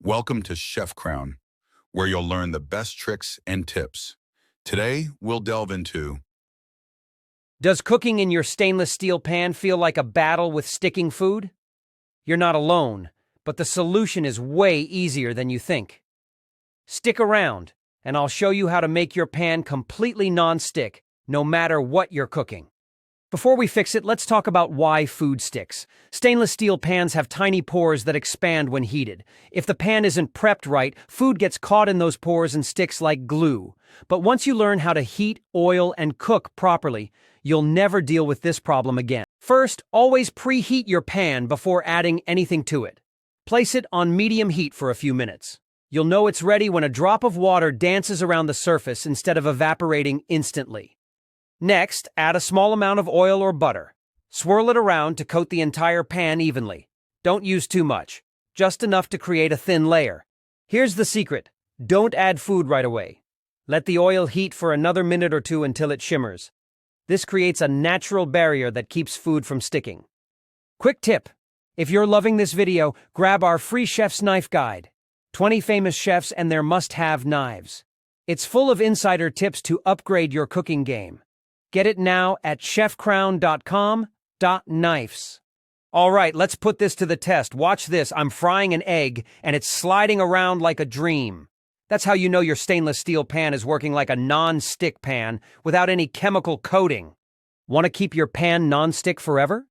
Welcome to Chef Crown, where you'll learn the best tricks and tips. Today, we'll delve into Does cooking in your stainless steel pan feel like a battle with sticking food? You're not alone, but the solution is way easier than you think. Stick around, and I'll show you how to make your pan completely non-stick, no matter what you're cooking. Before we fix it, let's talk about why food sticks. Stainless steel pans have tiny pores that expand when heated. If the pan isn't prepped right, food gets caught in those pores and sticks like glue. But once you learn how to heat, oil, and cook properly, you'll never deal with this problem again. First, always preheat your pan before adding anything to it. Place it on medium heat for a few minutes. You'll know it's ready when a drop of water dances around the surface instead of evaporating instantly. Next, add a small amount of oil or butter. Swirl it around to coat the entire pan evenly. Don't use too much, just enough to create a thin layer. Here's the secret: don't add food right away. Let the oil heat for another minute or two until it shimmers. This creates a natural barrier that keeps food from sticking. Quick tip: if you're loving this video, grab our free Chef's Knife Guide, 20 famous chefs and their must-have knives. It's full of insider tips to upgrade your cooking game. Get it now at chefcrown.com/knives. All right, let's put this to the test. Watch this. I'm frying an egg, and it's sliding around like a dream. That's how you know your stainless steel pan is working like a non-stick pan without any chemical coating. Want to keep your pan non-stick forever?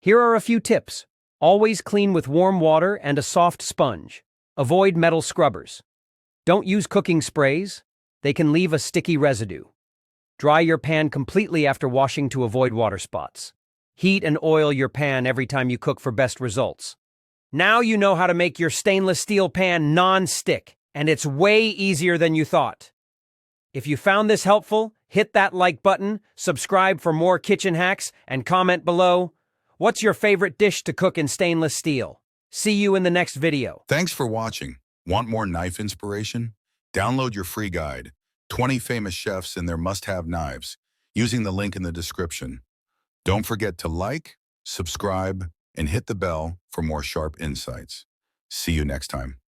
Here are a few tips. Always clean with warm water and a soft sponge. Avoid metal scrubbers. Don't use cooking sprays. They can leave a sticky residue. Dry your pan completely after washing to avoid water spots. Heat and oil your pan every time you cook for best results. Now you know how to make your stainless steel pan non-stick, and it's way easier than you thought. If you found this helpful, hit that like button, subscribe for more kitchen hacks, and comment below. What's your favorite dish to cook in stainless steel? See you in the next video. Thanks for watching. Want more knife inspiration? Download your free guide, 20 famous chefs and their must-have knives, using the link in the description. Don't forget to like, subscribe, and hit the bell for more sharp insights. See you next time.